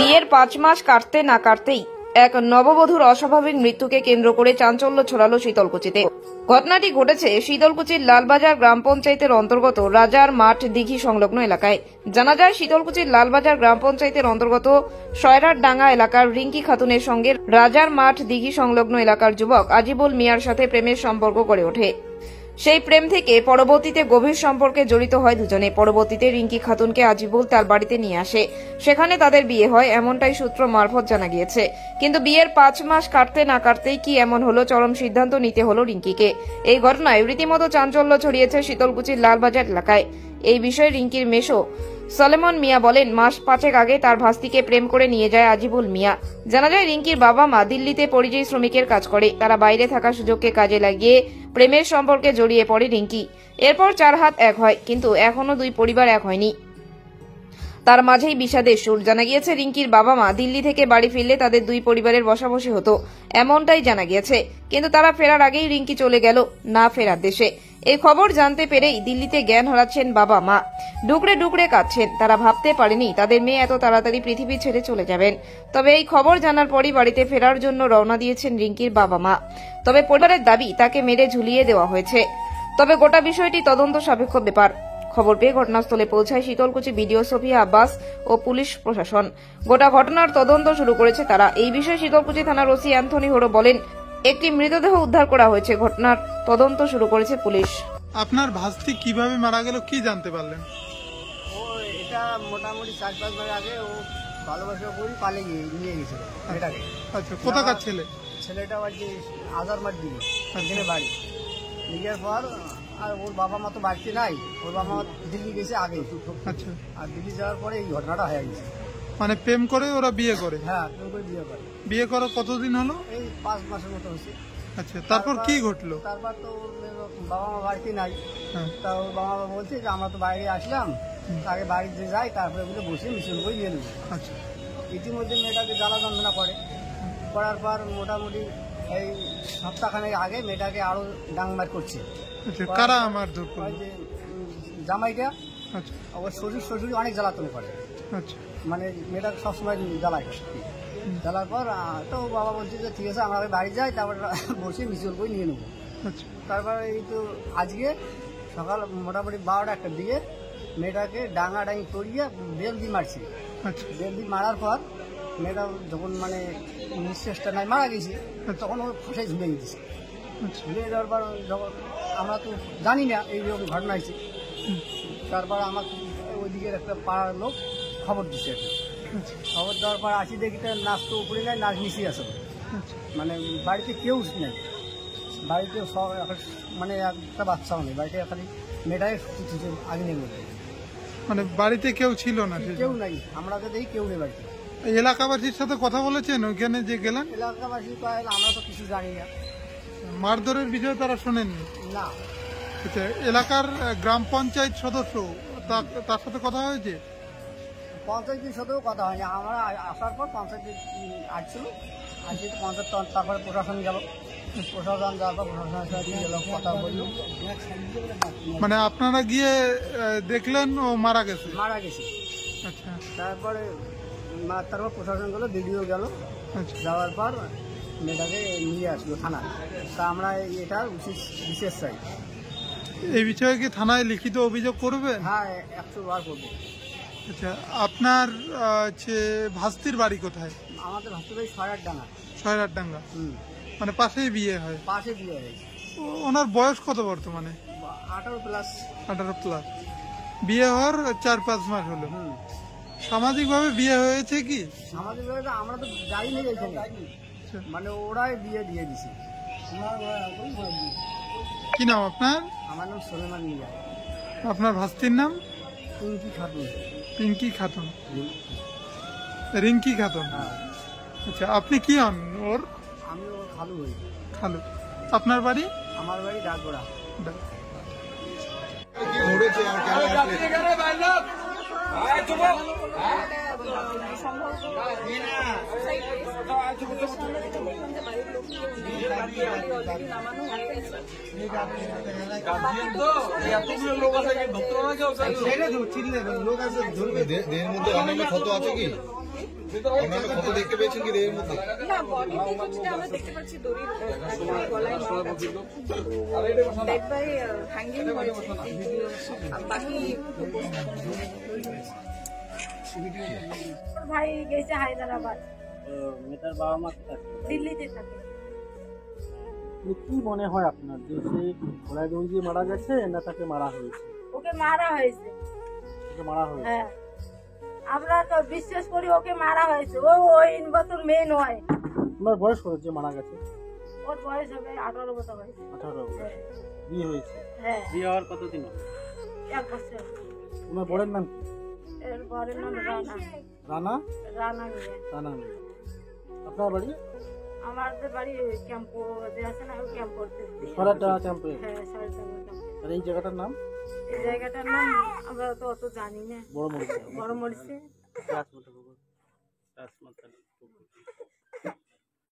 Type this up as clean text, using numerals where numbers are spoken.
বিয়ের 5 মাস কাটতে না কাটতেই এক নববধূর অস্বাভাবিক মৃত্যুকে কেন্দ্র করে চাঞ্চল্য ছড়ালো শীতলকুচিতে। ঘটনাটি ঘটেছে শীতলকুচির লালবাজার গ্রাম পঞ্চায়েতের অন্তর্গত রাজার মাঠ দিঘি সংলগ্ন এলাকায়। জানা যায়, শীতলকুচির লালবাজার গ্রাম পঞ্চায়েতের অন্তর্গত সয়রারডাঙ্গা এলাকার রিঙ্কি খাতুনের সঙ্গে রাজার মাঠ দিঘি সংলগ্ন এলাকার যুবক আজিবুল মিয়ার সাথে প্রেমের সম্পর্ক গড়ে ওঠে। সেই প্রেম থেকে পরবর্তীতে গভীর সম্পর্কে জড়িত হয় দুজনে। পরবর্তীতে রিঙ্কি খাতুনকে আজিবুল তার বাড়িতে নিয়ে আসে, সেখানে তাদের বিয়ে হয়, এমনটাই সূত্র মারফত জানা গিয়েছে। কিন্তু বিয়ের 5 মাস কাটতে না কাটতেই কি এমন হলো, চরম সিদ্ধান্ত নিতে হলো রিঙ্কিকে। এই ঘটনায় রীতিমতো চাঞ্চল্য ছড়িয়েছে শীতলকুচির লালবাজার এলাকায়। এই বিষয়ে রিঙ্কির মেশো সলেমন মিয়া বলেন, মাস 5 আগে তার ভাস্তিকে প্রেম করে নিয়ে যায় আজিবুল মিয়া। জানা যায়, রিঙ্কির বাবা মা দিল্লিতে পরিযায়ী শ্রমিকের কাজ করে। তারা বাইরে থাকার সুযোগকে কাজে লাগিয়ে প্রেমের সম্পর্কে জড়িয়ে পড়ে রিঙ্কি। এরপর 4 হাত এক হয়, কিন্তু এখনো দুই পরিবার এক হয়নি। তার মাঝেই বিষাদের সুর। জানা গিয়েছে, রিঙ্কির বাবা মা দিল্লি থেকে বাড়ি ফিরলে তাদের দুই পরিবারের বসাবসি হতো, এমনটাই জানা গিয়েছে। কিন্তু তারা ফেরার আগেই রিঙ্কি চলে গেল না ফেরার দেশে। এই খবর জানতে পেরেই দিল্লিতে জ্ঞান হারাচ্ছেন বাবা মা, ডুকরে ডুকরে কাঁদছেন। তারা ভাবতে পারেনি তাদের মেয়ে এত তাড়াতাড়ি পৃথিবী ছেড়ে চলে যাবেন। তবে এই খবর জানার পরই বাড়িতে ফেরার জন্য রওনা দিয়েছেন রিঙ্কির বাবা মা। তবে পরিবারের দাবি তাকে মেরে ঝুলিয়ে দেওয়া হয়েছে। তবে গোটা বিষয়টি তদন্ত সাপেক্ষ ব্যাপার। খবর পেয়ে ঘটনাস্থলে পৌঁছায় শীতলকুচি বিডিও সোফিয়া আব্বাস ও পুলিশ প্রশাসন। গোটা ঘটনার তদন্ত শুরু করেছে তারা। এই বিষয়ে শীতলকুচি থানার ওসি অ্যান্থনি হোরো বলেন, একটি মৃতদেহ উদ্ধার করা হয়েছে। ঘটনার তদন্ত শুরু করেছে পুলিশ। আপনার ভাস্তি কিভাবে মারা গেল কি জানতে পারলেন? ও এটা মোটামুটি 4-5 মাস আগে ও ভালোবাসা করি পালে নিয়ে গেছিল এটাকে। আচ্ছা, কোথাকার ছেলে? ছেলেটা বাড়ি আজার মাঠ দিকে এখানে বাড়ি নিয়ে পর আর ওর বাবা মা তো বাড়িতে নাই, ওর বাবা মা দিল্লি গেছে আগে। আচ্ছা, আর দিল্লি যাওয়ার পরে এই ঘটনাটা হয়ে গেছে। মানে প্রেম করে ওরা বিয়ে করে? হ্যাঁ, প্রেম করে বিয়ে করে। বিয়ে করা কতদিন হলো? এই 5 মাসের মতো হয়েছে। আচ্ছা, তারপর কি ঘটলো? তারপর তো ওর বাবা মা বাড়িতে নাই। হ্যাঁ। তা ওর বাবা মা বলছে যে আমরা তো বাইরে আসলাম, আগে বাড়িতে যাই, তারপরে ওগুলো বসে মিশন করে নিয়ে নেবো। আচ্ছা, ইতিমধ্যে মেয়েটাকে জ্বালা যন্ত্রণা করে। করার পর মোটামুটি এই সপ্তাহখানেক আগে মেয়েটাকে আরো ডাংমার করছে। আচ্ছা, কারা আমার দূর ওই করলো? যে জামাইটা আচ্ছা, ওর শ্বশুর অনেক জ্বালাতন করে, আচ্ছা, মানে মেয়েটাকে সবসময় জ্বালায়। জ্বালার পর তো বাবা বলছে যে ঠিক আছে আমরা বাড়ি যাই, তারপর বসে মিশন করে নিয়ে নেবো। আচ্ছা, তারপরে এই তো আজকে সকাল মোটামুটি 12টার দিকে মেয়েটাকে ডাঙাডাঙি করিয়ে বেল দিয়ে মারছি। আচ্ছা, বেল দিয়ে মারার পর মেয়েটা যখন মানে নিঃশ্বাসটা নাই মারা গেছে, তখন ও ফাঁসে ঝুলে গেছে। আচ্ছা, ঝুলে যাওয়ার পর যখন আমরা তো জানি না এইরকম ঘটনা হয়েছে, তারপর আমাকে ওইদিকের একটা পাড়ার লোক খবর দিচ্ছে। আচ্ছা, খবর দেওয়ার পর আসি দেখি নাচ তো উপরে নেয়, নাচ নিচে আছে, আচ্ছা, মানে বাড়িতে কেউ নেই। বাড়িতে সব মানে একটা বাচ্চাও নেই, বাড়িতে খালি মেয়েটাই আগুনের মধ্যে। মানে বাড়িতে কেউ ছিল না? কেউ নাই, আমরা তো দেখি কেউ নেই বাড়িতে। এলাকাবাসীর সাথে কথা বলেছেন ওইখানে যে গেলেন? এলাকাবাসী আমরা তো কিছু জানি না। মারধরের বিষয়ে তারা শোনেননি? না। আচ্ছা, এলাকার গ্রাম পঞ্চায়েত সদস্য তার সাথে কথা হয়েছে? পঞ্চায়েতের সাথেও কথা হয়নি। আমরা আসার পর পঞ্চায়েত আসছিল, আসি পঞ্চায়েত, তারপরে প্রশাসন গেল, প্রশাসন যাওয়ার পর প্রশাসনের সাথে গেল, কথা বলল। মানে আপনারা গিয়ে দেখলেন ও মারা গেছে? মারা গেছে। আচ্ছা, তারপরে প্রশাসন গেল, ভিডিও গেল, আচ্ছা, যাওয়ার পর মেয়েটাকে নিয়ে আসলো থানা। তা আমরা এটা বিশেষ চাই। এই বিষয়ে কি থানায় লিখিত অভিযোগ করবে? হ্যাঁ, 100 বার করবো। আচ্ছা, আপনার ভাস্তির বাড়ি কোথায়? আমাদের ভাস্তির সয়রারডাঙ্গা। সয়রারডাঙ্গা, মানে পাশেই বিয়ে হয়? পাশে বিয়ে হয়েছে। ওনার বয়স কত বর্তমানে? 18+। 18+। বিয়ে হওয়ার 4-5 মাস হলো। সামাজিকভাবে বিয়ে হয়েছে কি? সামাজিকভাবে আমরা তো যাইনি এখানে, মানে ওরাই বিয়ে দিয়ে দিছে। কি নাম আপনার? আমার নাম সলেমান মিয়া। আপনার ভাস্তির নাম? পিঙ্কি খাতুন। পিঙ্কি খাতুন, রিঙ্কি খাতুন। হ্যাঁ। আচ্ছা, আপনি কি হন ওর? আমি ওর খালু হই। খালু। আপনার বাড়ি? আমার বাড়ি ডাকগোড়া। লোক আছে, অনেক ক্ষত আছে কি? অন্যান্য ক্ষত দেখতে পেয়েছেন কি দেহের মধ্যে? না, বডি যেটা আমরা দেখতে পাচ্ছি দড়ির গলায় ডেড বাই হ্যাঙ্গিং হয়েছে। আর বাকি ওর ভাই গেছে হায়দ্রাবাদ, মেয়েটার বাবা মা কোথায়? দিল্লিতে থাকে। কি মনে হয় আপনার যে সে ঘোড়ায় দড়ি দিয়ে মারা গেছে না তাকে মারা হয়েছে? ওকে মারা হয়েছে। ওকে মারা হয়েছে। হ্যাঁ, আমরা তো বিশ্বাস করি ওকে মারা হয়েছে। ও ওই বছর মেয়ে নয়। আপনার বয়স কত যে মারা গেছে? ওর বয়স হবে 18 বছর হয়েছে। 18 বছর। বিয়ে হয়েছে? হ্যাঁ, বিয়ে হওয়ার কতদিন হলো? 1 বছর। তোমার বড়ের নাম কি? এর বরের নাম রানা। রানা? রানা মিয়া। রানা মিয়া। আপনার বাড়ি? আমাদের বাড়ি ক্যাম্পো যে আছে না, ওই ক্যাম্প করতে। সরাটা ক্যাম্পে? হ্যাঁ, সরকারি ক্যাম্প। আর এই জায়গাটার নাম? এই জায়গাটার নাম আমরা তো অত জানি না। বড় মরিচা। বড় মরিচে। রাসমতা।